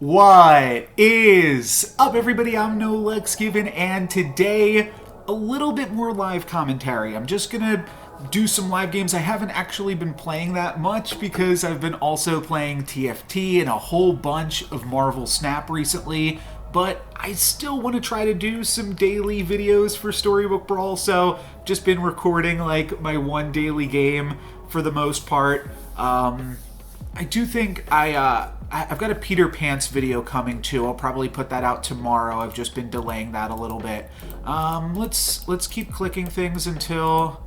What is up, everybody? I'm No Lex Given, and today a little bit more live commentary. I'm just gonna do some live games. I haven't actually been playing that much because I've been also playing TFT and a whole bunch of Marvel Snap recently, but I still want to try to do some daily videos for Storybook Brawl, so just been recording like my one daily game for the most part. I do think I've got a Peter Pants video coming too. I'll probably put that out tomorrow. I've just been delaying that a little bit. Let's keep clicking things until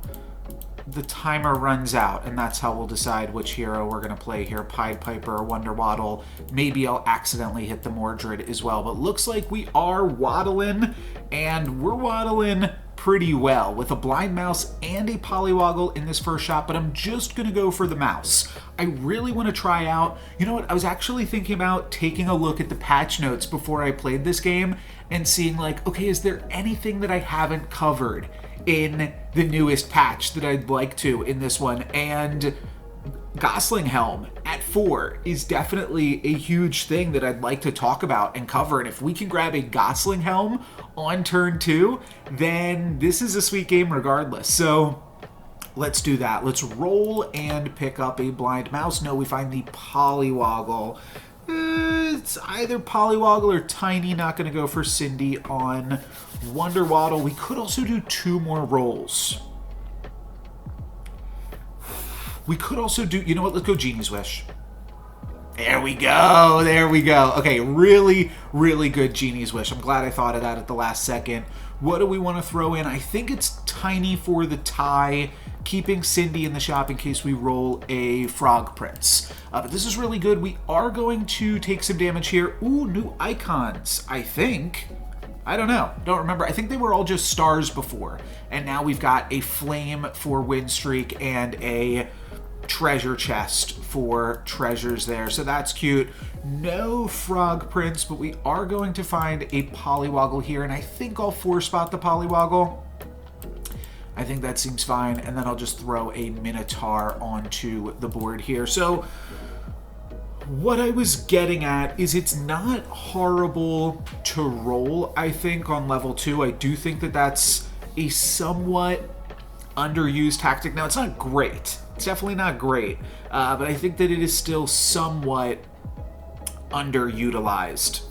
the timer runs out, and that's how we'll decide which hero we're going to play here. Pied Piper or Wonder Waddle. Maybe I'll accidentally hit the Mordred as well, but looks like we are waddling, and we're waddling pretty well with a blind mouse and a polywoggle in this first shot, but I'm just gonna go for the mouse. I really want to try out, you know what, I was actually thinking about taking a look at the patch notes before I played this game and seeing like, okay, is there anything that I haven't covered in the newest patch that I'd like to in this one? And Gosling Helm at 4 is definitely a huge thing that I'd like to talk about and cover, and if we can grab a Gosling Helm on turn 2, then this is a sweet game regardless. So let's do that. Let's roll and pick up a blind mouse. No, we find the polywoggle. It's either polywoggle or tiny. Not going to go for Cindy on Wonder Waddle. We could also do 2 more rolls. We could also do, you know what, let's go Genie's Wish. There we go, there we go. Okay, really, really good Genie's Wish. I'm glad I thought of that at the last second. What do we want to throw in? I think it's Tiny for the tie, keeping Cindy in the shop in case we roll a Frog Prince. But this is really good. We are going to take some damage here. Ooh, new icons, I think. I don't know. Don't remember. I think they were all just stars before. And now we've got a flame for win streak and a treasure chest for treasures there. So that's cute. No Frog Prince, but we are going to find a polywoggle here. And I think I'll 4-spot the polywoggle. I think that seems fine. And then I'll just throw a Minotaur onto the board here. So what I was getting at is it's not horrible to roll, I think, on level 2. I do think that that's a somewhat underused tactic. Now, it's not great. It's definitely not great. But I think that it is still somewhat underutilized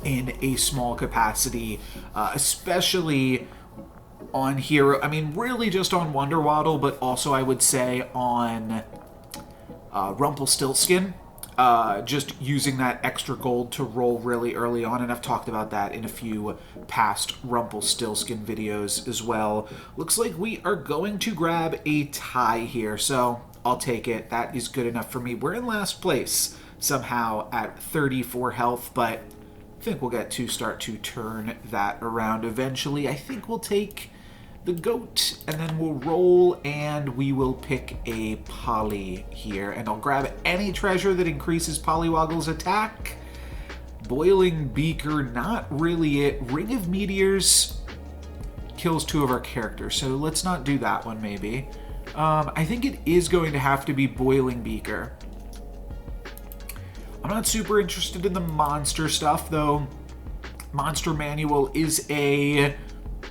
in a small capacity, especially on hero. I mean, really just on Wonder Waddle, but also I would say on Rumpelstiltskin. Just using that extra gold to roll really early on, and I've talked about that in a few past Rumpelstiltskin videos as well. Looks like we are going to grab a tie here, so I'll take it. That is good enough for me. We're in last place somehow at 34 health, but I think we'll get to start to turn that around eventually. I think we'll take the goat, and then we'll roll, and we will pick a poly here, and I'll grab any treasure that increases Polywoggle's attack. Boiling Beaker, not really it. Ring of Meteors kills 2 of our characters, so let's not do that one maybe. I think it is going to have to be Boiling Beaker. I'm not super interested in the monster stuff, though. Monster Manual is a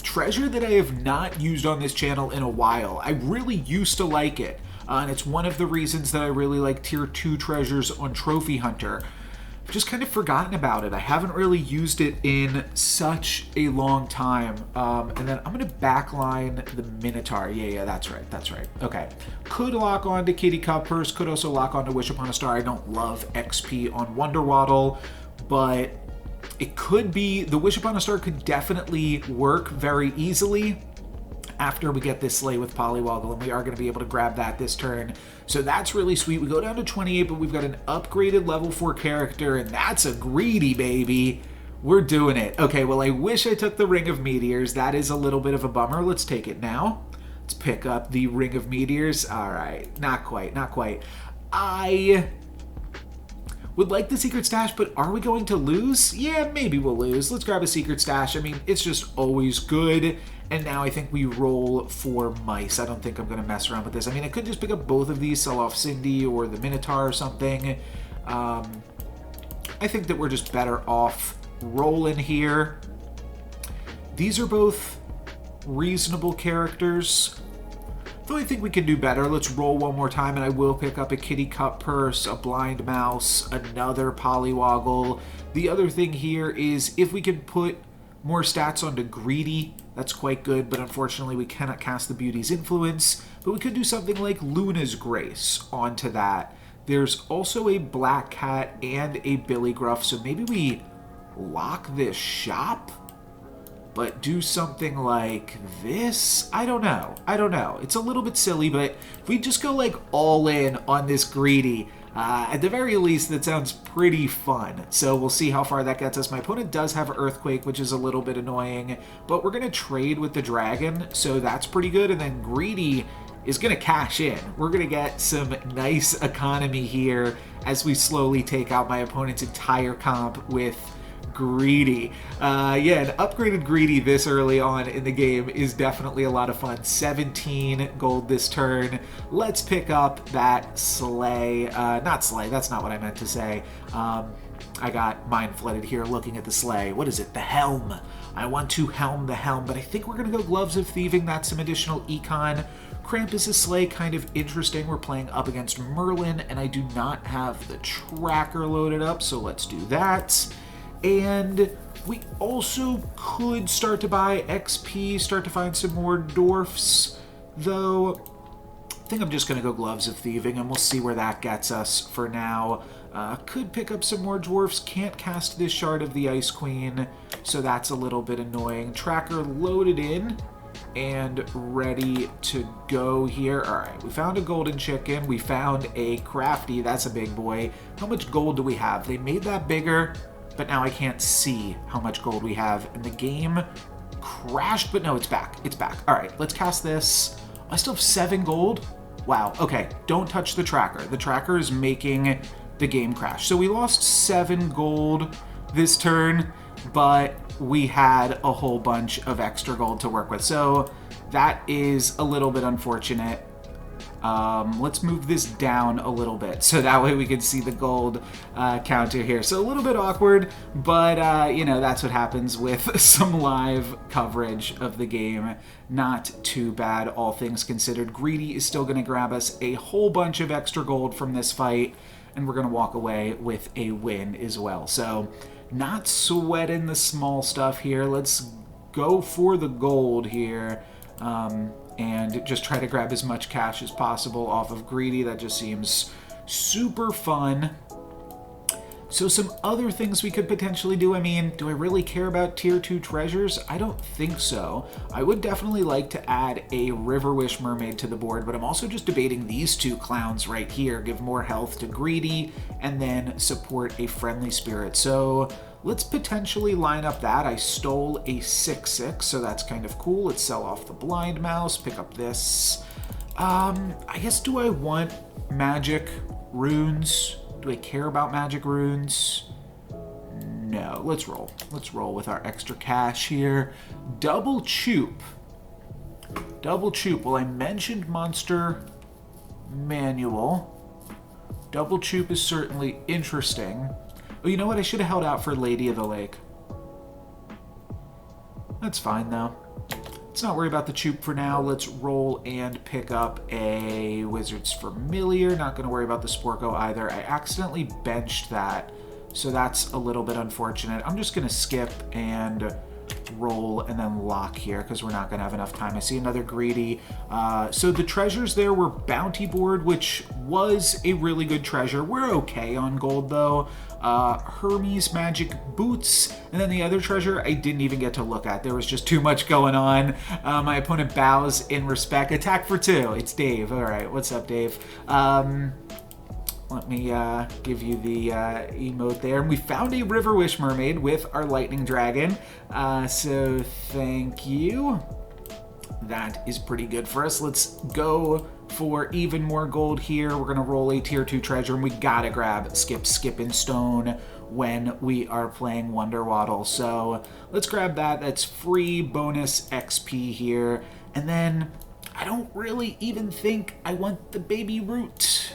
treasure that I have not used on this channel in a while. I really used to like it, and it's one of the reasons that I really like tier 2 treasures on Trophy Hunter. I've just kind of forgotten about it. I haven't really used it in such a long time. And then I'm going to backline the Minotaur. Yeah, that's right. Okay. Could lock on to Kitty Cup Purse, could also lock on to Wish Upon a Star. I don't love XP on Wonder Waddle, but it could be, the Wish Upon a Star could definitely work very easily after we get this Slay with Polywoggle, and we are going to be able to grab that this turn. So that's really sweet. We go down to 28, but we've got an upgraded level 4 character, and that's a greedy baby. We're doing it. Okay, well, I wish I took the Ring of Meteors. That is a little bit of a bummer. Let's take it now. Let's pick up the Ring of Meteors. All right, not quite. I would like the secret stash, but are we going to lose? Yeah, maybe we'll lose. Let's grab a secret stash. I mean, it's just always good. And now I think we roll for mice. I don't think I'm going to mess around with this. I mean, I could just pick up both of these, sell off Cindy or the Minotaur or something. I think that we're just better off rolling here. These are both reasonable characters, though I think we can do better. Let's roll one more time, and I will pick up a kitty cut purse, a blind mouse, another polywoggle. The other thing here is if we can put more stats onto greedy, that's quite good, but unfortunately we cannot cast the beauty's influence. But we could do something like Luna's Grace onto that. There's also a black cat and a billy gruff, so maybe we lock this shop, but do something like this? I don't know. It's a little bit silly, but if we just go like all in on this greedy, at the very least, that sounds pretty fun. So we'll see how far that gets us. My opponent does have Earthquake, which is a little bit annoying, but we're going to trade with the dragon, so that's pretty good. And then greedy is going to cash in. We're going to get some nice economy here as we slowly take out my opponent's entire comp with greedy. Yeah, an upgraded greedy this early on in the game is definitely a lot of fun. 17 gold this turn. Let's pick up that sleigh. Not sleigh, that's not what I meant to say. I got mind flooded here looking at the sleigh. What is it? The helm. I want to helm the helm, but I think we're going to go gloves of thieving. That's some additional econ. Krampus's sleigh, kind of interesting. We're playing up against Merlin, and I do not have the tracker loaded up, so let's do that. And we also could start to buy XP, start to find some more dwarfs, though I think I'm just going to go gloves of thieving, and we'll see where that gets us for now. Could pick up some more dwarfs, can't cast this shard of the Ice Queen, so that's a little bit annoying. Tracker loaded in and ready to go here. All right, we found a golden chicken, we found a crafty, that's a big boy. How much gold do we have? They made that bigger, but now I can't see how much gold we have. And the game crashed, but no, it's back. It's back. All right, let's cast this. I still have 7 gold. Wow, okay, don't touch the tracker. The tracker is making the game crash. So we lost 7 gold this turn, but we had a whole bunch of extra gold to work with. So that is a little bit unfortunate. Let's move this down a little bit so that way we can see the gold counter here. So a little bit awkward, but you know, that's what happens with some live coverage of the game. Not too bad, all things considered. Greedy is still going to grab us a whole bunch of extra gold from this fight, and we're going to walk away with a win as well. So not sweating the small stuff here. Let's go for the gold here. And just try to grab as much cash as possible off of greedy. That just seems super fun. So some other things we could potentially do. I mean, do I really care about tier 2 treasures? I don't think so. I would definitely like to add a River Wish Mermaid to the board, but I'm also just debating these 2 clowns right here. Give more health to greedy and then support a friendly spirit. So let's potentially line up that. I stole a 6/6, so that's kind of cool. Let's sell off the blind mouse, pick up this. I guess, do I want magic runes? Do I care about magic runes? No, let's roll. Let's roll with our extra cash here. Double Choop. Double Choop. Well, I mentioned Monster Manual. Double Choop is certainly interesting. Oh, you know what? I should have held out for Lady of the Lake. That's fine, though. Let's not worry about the Choop for now. Let's roll and pick up a Wizard's Familiar. Not going to worry about the Sporko either. I accidentally benched that, so that's a little bit unfortunate. I'm just going to skip and roll and then lock here because we're not going to have enough time. I see another greedy. So the treasures there were Bounty Board, which was a really good treasure. We're okay on gold, though. Hermes Magic Boots, and then the other treasure I didn't even get to look at. There was just too much going on. My opponent bows in respect. Attack for 2. It's Dave. All right, what's up, Dave? Let me give you the emote there. And we found a River Wish Mermaid with our Lightning Dragon. So thank you. That is pretty good for us. Let's go for even more gold here. We're going to roll a tier 2 treasure, and we got to grab Skip and Stone when we are playing Wonder Waddle. So let's grab that. That's free bonus XP here. And then I don't really even think I want the Baby Root,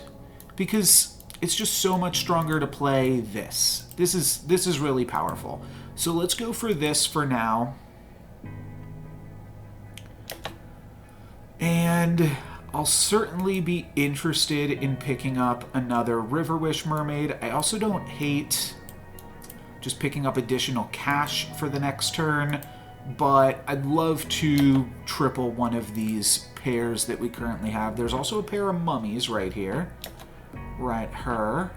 because it's just so much stronger to play this. This is really powerful. So let's go for this for now. And I'll certainly be interested in picking up another River Wish Mermaid. I also don't hate just picking up additional cash for the next turn, but I'd love to triple one of these pairs that we currently have. There's also a pair of mummies right here. Right, her.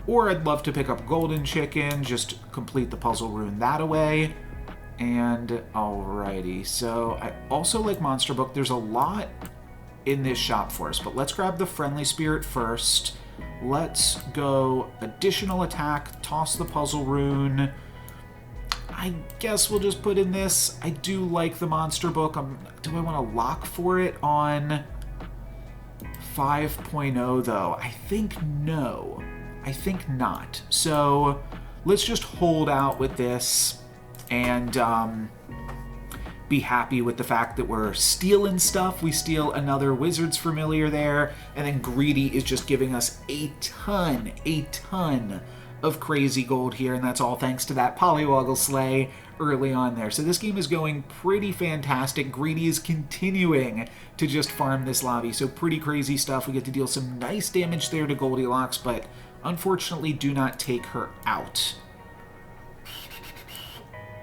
Or I'd love to pick up Golden Chicken, just complete the puzzle rune that away. And alrighty, so I also like Monster Book. There's a lot in this shop for us, but let's grab the Friendly Spirit first. Let's go additional attack, toss the puzzle rune. I guess we'll just put in this. I do like the Monster Book. Do I want to lock for it on 5.0 though? I think no. I think not. So let's just hold out with this and be happy with the fact that we're stealing stuff. We steal another Wizard's Familiar there, and then Greedy is just giving us a ton of crazy gold here, and that's all thanks to that Pollywoggle Sleigh early on there. So this game is going pretty fantastic. Greedy is continuing to just farm this lobby, so pretty crazy stuff. We get to deal some nice damage there to Goldilocks, but unfortunately do not take her out.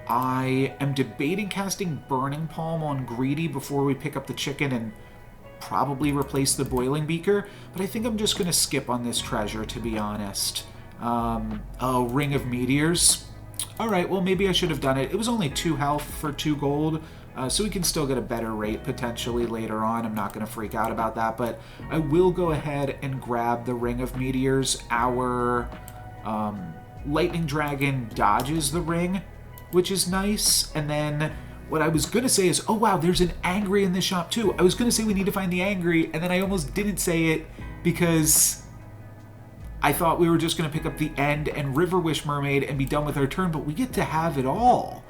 I am debating casting Burning Palm on Greedy before we pick up the chicken and probably replace the Boiling Beaker, but I think I'm just going to skip on this treasure, to be honest. Oh, Ring of Meteors. Alright, well maybe I should have done it. It was only 2 health for 2 gold, so we can still get a better rate potentially later on. I'm not going to freak out about that, but I will go ahead and grab the Ring of Meteors. Our Lightning Dragon dodges the ring, which is nice. And then what I was going to say is, oh wow, there's an Angry in this shop too. I was going to say we need to find the Angry, and then I almost didn't say it because I thought we were just going to pick up the End and River Wish Mermaid and be done with our turn, but we get to have it all.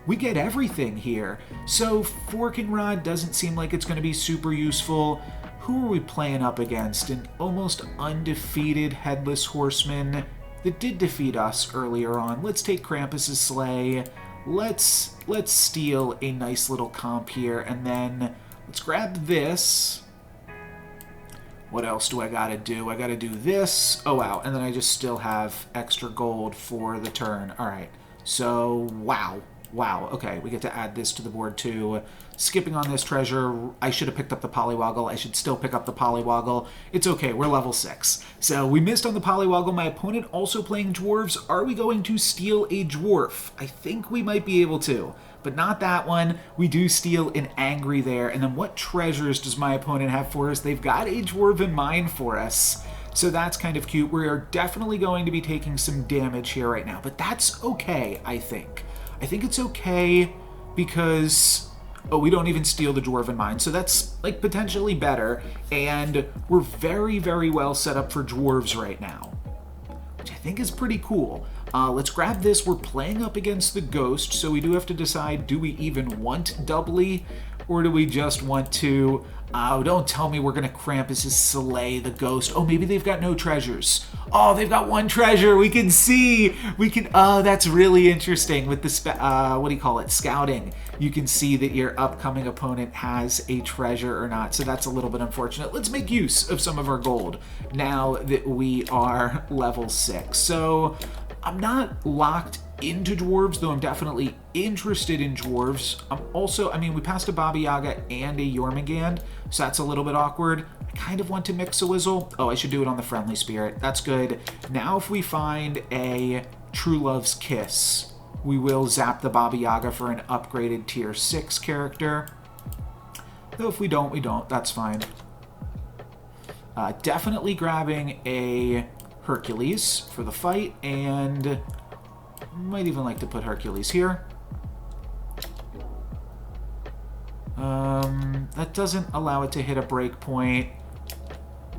We get everything here. So Forking Rod doesn't seem like it's going to be super useful. Who are we playing up against? An almost undefeated Headless Horseman that did defeat us earlier on. Let's take Krampus's sleigh. Let's steal a nice little comp here, and then let's grab this. What else do I gotta do? I gotta do this. Oh wow, and then I just still have extra gold for the turn. Alright, so wow. Okay, we get to add this to the board too. Skipping on this treasure, I should have picked up the Pollywoggle. I should still pick up the Pollywoggle. It's okay, we're level 6. So we missed on the Pollywoggle. My opponent also playing dwarves. Are we going to steal a dwarf? I think we might be able to, but not that one. We do steal an Angry there. And then what treasures does my opponent have for us? They've got a dwarf in mind for us. So that's kind of cute. We are definitely going to be taking some damage here right now, but that's okay, I think. I think it's okay because, oh, we don't even steal the Dwarven Mine, so that's, like, potentially better, and we're very, very well set up for dwarves right now, which I think is pretty cool. Let's grab this. We're playing up against the Ghost, so we do have to decide, do we even want doubly, or do we just want to... Oh, don't tell me we're going to Krampus's slay the Ghost. Oh, maybe they've got no treasures. Oh, they've got one treasure. We can see. Oh, that's really interesting with the, what do you call it? Scouting. You can see that your upcoming opponent has a treasure or not. So that's a little bit unfortunate. Let's make use of some of our gold now that we are level 6. So I'm not locked into dwarves, though I'm definitely interested in dwarves. I'm also, I mean, we passed a Baba Yaga and a Jormungand, so that's a little bit awkward. I kind of want to mix a Whizzle. Oh, I should do it on the Friendly Spirit. That's good. Now if we find a True Love's Kiss, we will zap the Baba Yaga for an upgraded tier 6 character. Though if we don't, we don't. That's fine. Definitely grabbing a Hercules for the fight, and might even like to put Hercules here. That doesn't allow it to hit a breakpoint.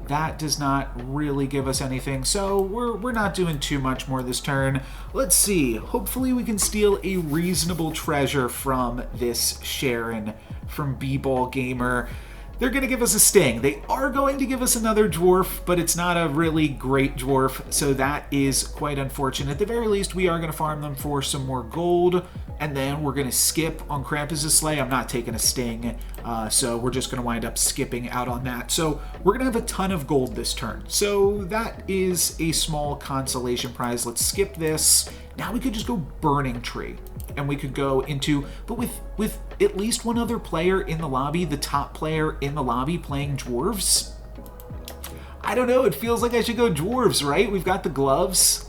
That does not really give us anything, so we're not doing too much more this turn. Let's see. Hopefully we can steal a reasonable treasure from this Sharon from B-Ball Gamer. they're going to give us a sting. They are going to give us another dwarf, but it's not a really great dwarf, so that is quite unfortunate. At the very least, we are going to farm them for some more gold, and then we're going to skip on Krampus' sleigh. I'm not taking a sting, so we're just going to wind up skipping out on that. So we're going to have a ton of gold this turn. So that is a small consolation prize. Let's skip this. Now we could just go Burning Tree, and we could go into, but with at least one other player in the lobby, the top player in the lobby playing dwarves. I don't know, it feels like I should go dwarves, right? We've got the gloves.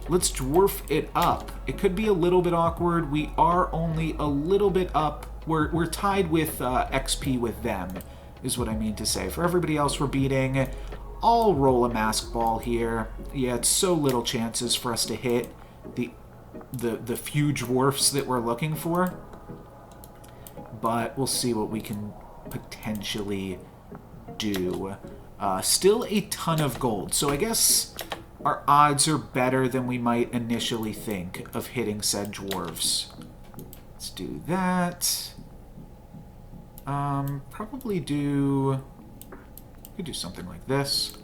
Let's dwarf it up. It could be a little bit awkward. We are only a little bit up. We're tied with XP with them, is what I mean to say. For everybody else we're beating, I'll roll a mask ball here. Yeah, it's so little chances for us to hit the few dwarfs that we're looking for. But we'll see what we can potentially do. Still a ton of gold, so I guess our odds are better than we might initially think of hitting said dwarves. Let's do that. Probably do... could do something like this.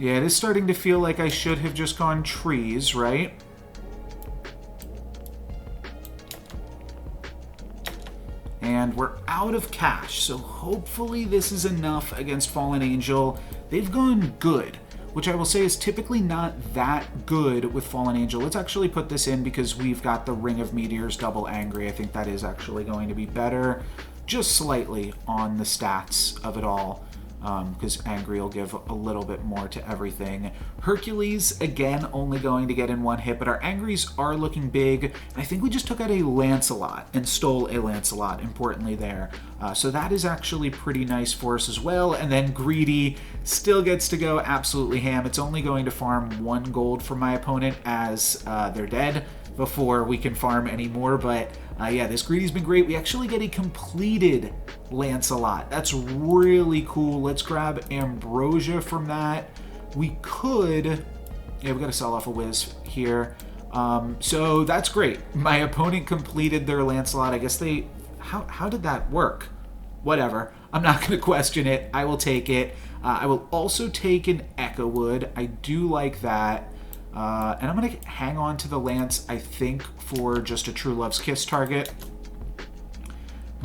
Yeah, it is starting to feel like I should have just gone trees, right? And we're out of cash, so hopefully this is enough against Fallen Angel. They've gone good, which I will say is typically not that good with Fallen Angel. Let's actually put this in because we've got the Ring of Meteors double angry. I think that is actually going to be better, just slightly on the stats of it all. Because Angry will give a little bit more to everything. Hercules, again, only going to get in one hit, but our Angries are looking big. And I think we just took out a Lancelot and stole a Lancelot, importantly there. So that is actually pretty nice for us as well. And then Greedy still gets to go absolutely ham. It's only going to farm 1 gold from my opponent as they're dead before we can farm any more, but yeah, this Greedy's been great. We actually get a completed Lancelot. That's really cool. Let's grab Ambrosia from that. We could... yeah, we got to sell off a Wiz here. So that's great. My opponent completed their Lancelot. I guess they... How did that work? Whatever. I'm not going to question it. I will take it. I will also take an Echo Wood. I do like that. And I'm going to hang on to the Lance, I think, for just a True Love's Kiss target.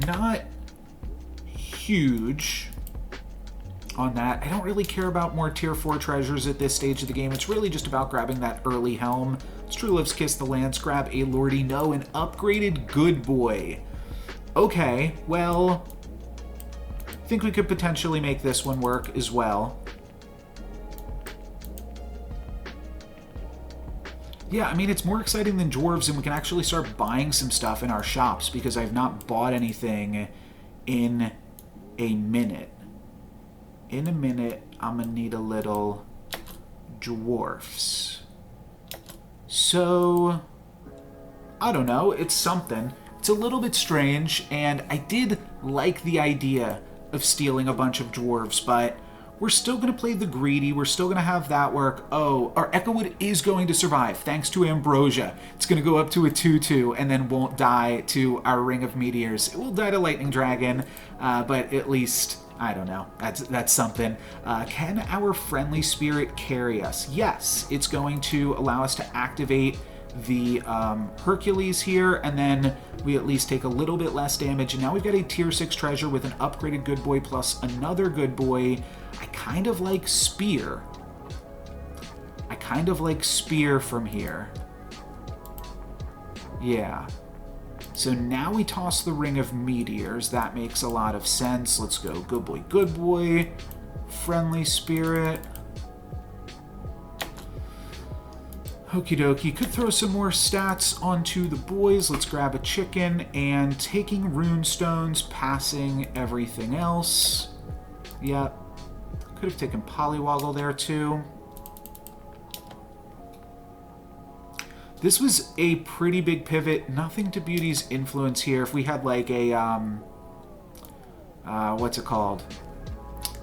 Not huge on that. I don't really care about more Tier 4 treasures at this stage of the game. It's really just about grabbing that early helm. It's True Love's Kiss the Lance, grab a Lordy. No, an upgraded Good Boy. Okay, well, I think we could potentially make this one work as well. Yeah, I mean, it's more exciting than dwarves, and we can actually start buying some stuff in our shops because I've not bought anything in a minute. In a minute, I'm going to need a little dwarfs. So, I don't know. It's something. It's a little bit strange, and I did like the idea of stealing a bunch of dwarves, but we're still going to play the Greedy. We're still going to have that work. Oh, our Echo Wood is going to survive thanks to Ambrosia. It's going to go up to a 2-2 and then won't die to our Ring of Meteors. It will die to Lightning Dragon, but at least, I don't know. That's something. Can our Friendly Spirit carry us? Yes, it's going to allow us to activate the Hercules here, and then we at least take a little bit less damage. And now we've got a Tier 6 treasure with an upgraded Good Boy plus another Good Boy. I kind of like Spear. I kind of like Spear from here. Yeah. So now we toss the Ring of Meteors. That makes a lot of sense. Let's go Good Boy, Good Boy. Friendly Spirit. Okie dokie. Could throw some more stats onto the boys. Let's grab a chicken and taking runestones, passing everything else. Yep. Could have taken Polywoggle there too. This was a pretty big pivot. Nothing to Beauty's influence here. If we had like a, what's it called?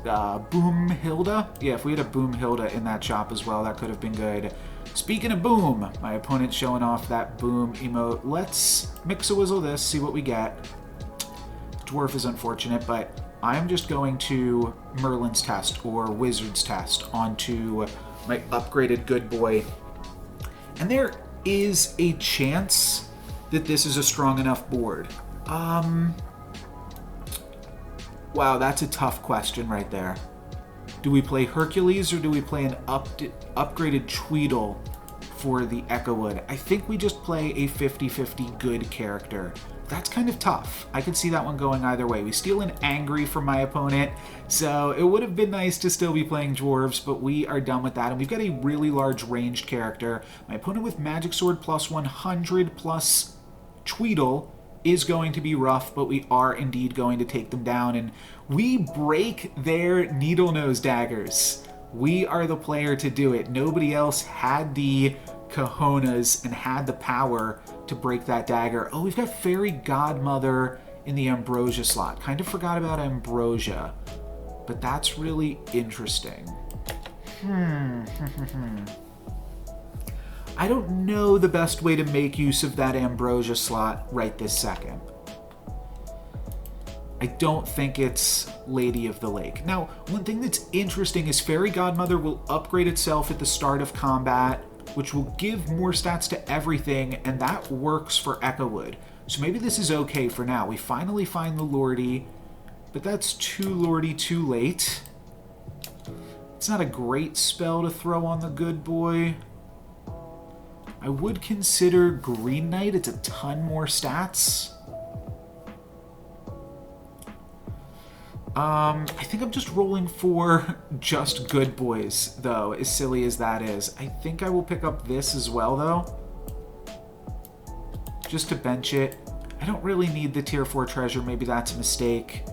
Boom Hilda? Yeah, if we had a Boom Hilda in that shop as well, that could have been good. Speaking of boom, my opponent's showing off that boom emote. Let's mix-a-wizzle this, see what we get. Dwarf is unfortunate, but I'm just going to Merlin's Test or Wizard's Test onto my upgraded good boy. And there is a chance that this is a strong enough board. Wow, that's a tough question right there. Do we play Hercules or do we play an upgraded Tweedle for the Echowood? I think we just play a 50-50 good character. That's kind of tough. I could see that one going either way. We steal an Angry from my opponent, so it would have been nice to still be playing Dwarves, but we are done with that. And we've got a really large ranged character. My opponent with Magic Sword plus 100 plus Tweedle is going to be rough, but we are indeed going to take them down, and we break their needle nose daggers. We are the player to do it. Nobody else had the cojones and had the power to break that dagger. Oh, we've got Fairy Godmother in the Ambrosia slot. Kind of forgot about Ambrosia, but that's really interesting. I don't know the best way to make use of that Ambrosia slot right this second. I don't think it's Lady of the Lake. Now, one thing that's interesting is Fairy Godmother will upgrade itself at the start of combat, which will give more stats to everything, and that works for Echowood. So maybe this is okay for now. We finally find the Lordy, but that's too Lordy too late. It's not a great spell to throw on the good boy. I would consider Green Knight. It's a ton more stats. I think I'm just rolling for just good boys, though, as silly as that is. I think I will pick up this as well, though, just to bench it. I don't really need the tier 4 treasure. Maybe that's a mistake.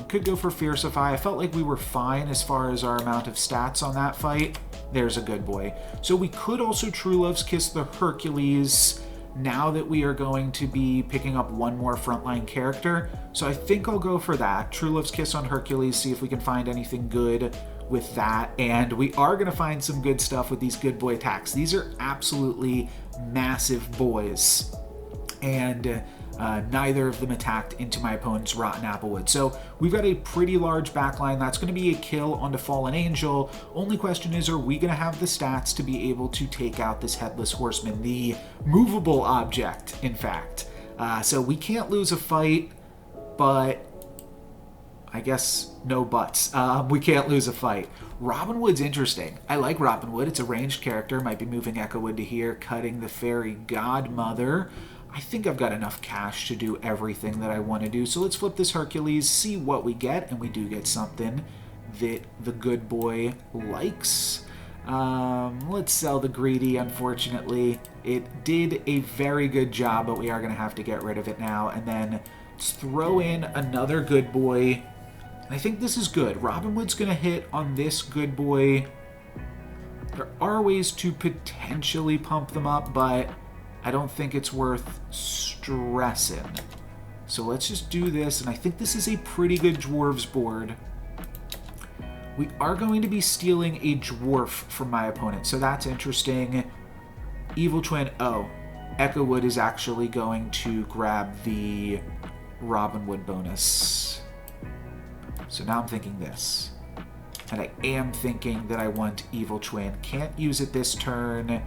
Could go for Fiercify. I felt like we were fine as far as our amount of stats on that fight. There's a good boy. So we could also True Love's Kiss the Hercules now that we are going to be picking up one more frontline character. So I think I'll go for that. True Love's Kiss on Hercules, see if we can find anything good with that. And we are going to find some good stuff with these good boy attacks. These are absolutely massive boys. And neither of them attacked into my opponent's Rotten Applewood. So we've got a pretty large backline. That's going to be a kill onto Fallen Angel. Only question is, are we going to have the stats to be able to take out this Headless Horseman, the movable object, in fact. So we can't lose a fight, but I guess no buts. We can't lose a fight. Robin Wood's interesting. I like Robin Wood. It's a ranged character. Might be moving Echowood to here, cutting the Fairy Godmother. I think I've got enough cash to do everything that I want to do. So let's flip this Hercules, see what we get, and we do get something that the good boy likes. Let's sell the Greedy, unfortunately. It did a very good job, but we are going to have to get rid of it now. And then let's throw in another good boy. And I think this is good. Robin Wood's going to hit on this good boy. There are ways to potentially pump them up, but I don't think it's worth stressing. So let's just do this, and I think this is a pretty good Dwarves board. We are going to be stealing a Dwarf from my opponent, so that's interesting. Evil Twin, oh, Echowood is actually going to grab the Robin Wood bonus. So now I'm thinking this. And I am thinking that I want Evil Twin. Can't use it this turn.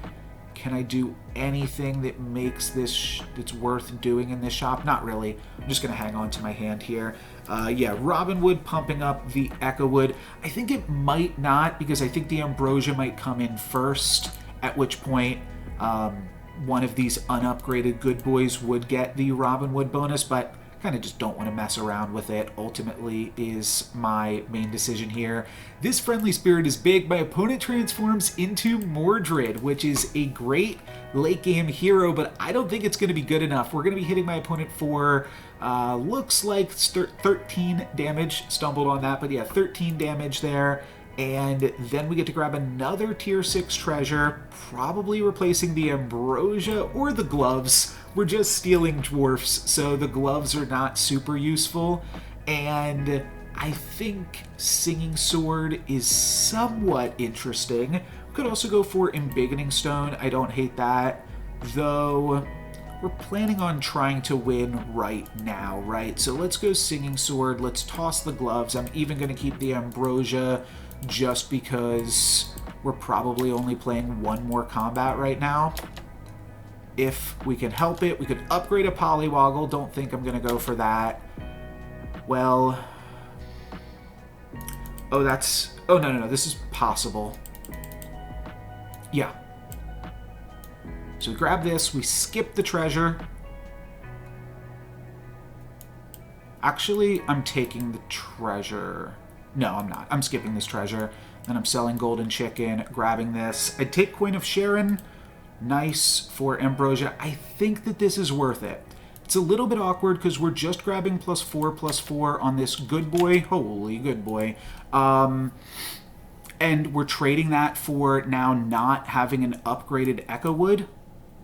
Can I do anything that makes this that's worth doing in this shop? Not really. I'm just going to hang on to my hand here. Yeah, Robin Wood pumping up the Echowood. I think it might not, because I think the Ambrosia might come in first, at which point one of these unupgraded good boys would get the Robin Wood bonus, but kind of just don't want to mess around with it, ultimately, is my main decision here. This Friendly Spirit is big. My opponent transforms into Mordred, which is a great late game hero, but I don't think it's going to be good enough. We're going to be hitting my opponent for, looks like 13 damage. Stumbled on that, but yeah, 13 damage there. And then we get to grab another tier 6 treasure, probably replacing the Ambrosia or the gloves. We're just stealing dwarfs, so the gloves are not super useful. And I think Singing Sword is somewhat interesting. We've Could also go for Embiggening Stone. I don't hate that, though we're planning on trying to win right now, right? So let's go Singing Sword. Let's toss the gloves. I'm even going to keep the Ambrosia just because we're probably only playing one more combat right now. If we can help it, we could upgrade a Polywoggle. Don't think I'm going to go for that. Well... Oh, that's... Oh, no. This is possible. Yeah. So we grab this. We skip the treasure. Actually, I'm taking the treasure. No, I'm not. I'm skipping this treasure. Then I'm selling Golden Chicken, grabbing this. I'd take Coin of Sharon. Nice for Ambrosia. I think that this is worth it. It's a little bit awkward because we're just grabbing +4/+4 on this good boy. Holy good boy. And we're trading that for now not having an upgraded Echo Wood.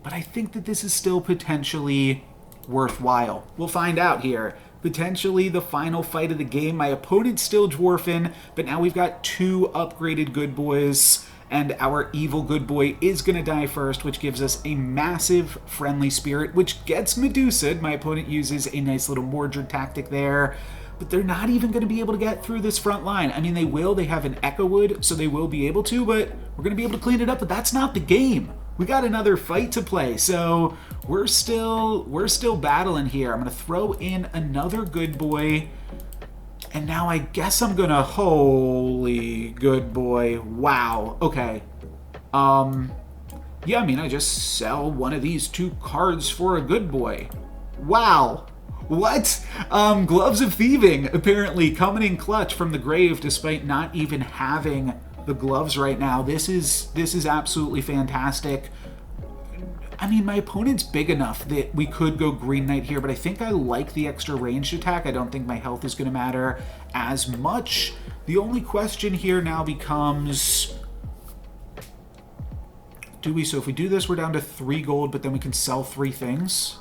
But I think that this is still potentially worthwhile. We'll find out here. Potentially the final fight of the game. My opponent's still dwarfing, but now we've got 2 upgraded good boys. And our evil good boy is going to die first, which gives us a massive friendly spirit, which gets Medusa. My opponent uses a nice little Mordred tactic there. But they're not even going to be able to get through this front line. I mean, they will. They have an Echo Wood, so they will be able to, but we're going to be able to clean it up. But that's not the game. We got another fight to play, so we're still battling here. I'm going to throw in another good boy. And now I guess I'm gonna... Holy good boy. Wow. Okay. Yeah, I mean, I just sell one of these 2 cards for a good boy. Wow. What? Gloves of Thieving apparently coming in clutch from the grave despite not even having the gloves right now. This is absolutely fantastic. I mean, my opponent's big enough that we could go Green Knight here, but I think I like the extra ranged attack. I don't think my health is going to matter as much. The only question here now becomes... So if we do this, we're down to 3 gold, but then we can sell 3 things.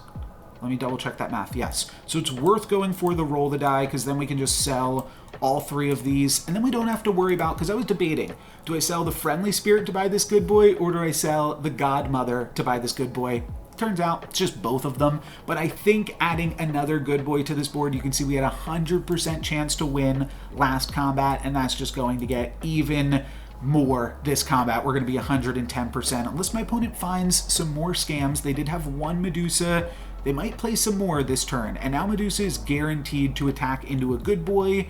Let me double check that math. Yes. So it's worth going for the roll the die, because then we can just sell all 3 of these, and then we don't have to worry about, because I was debating, do I sell the friendly spirit to buy this good boy, or do I sell the godmother to buy this good boy? Turns out it's just both of them, but I think adding another good boy to this board, you can see we had a 100% chance to win last combat, and that's just going to get even more this combat. We're going to be 110%, unless my opponent finds some more scams. They did have 1 Medusa. They might play some more this turn, and now Medusa is guaranteed to attack into a good boy,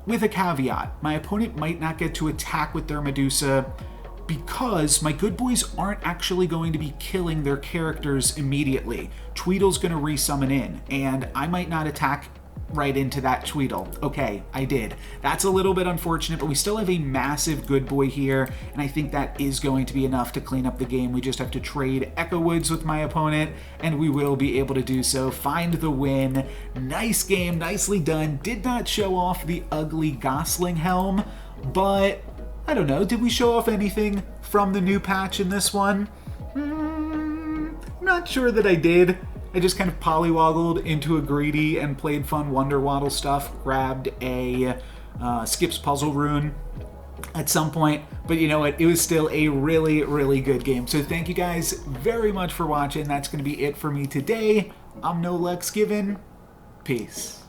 with a caveat. My opponent might not get to attack with their Medusa because my good boys aren't actually going to be killing their characters immediately. Tweedle's going to resummon in, and I might not attack right into that Tweedle. Okay, I did. That's a little bit unfortunate, but we still have a massive good boy here, and I think that is going to be enough to clean up the game. We just have to trade Echo Woods with my opponent, and we will be able to do so. Find the win. Nice game, nicely done. Did not show off the ugly Gosling helm, but I don't know. Did we show off anything from the new patch in this one? Not sure that I did. I just kind of polywoggled into a greedy and played fun Wonder Waddle stuff, grabbed a Skips Puzzle Rune at some point, but you know what, it was still a really, really good game. So thank you guys very much for watching. That's going to be it for me today. I'm No Lex Given. Peace.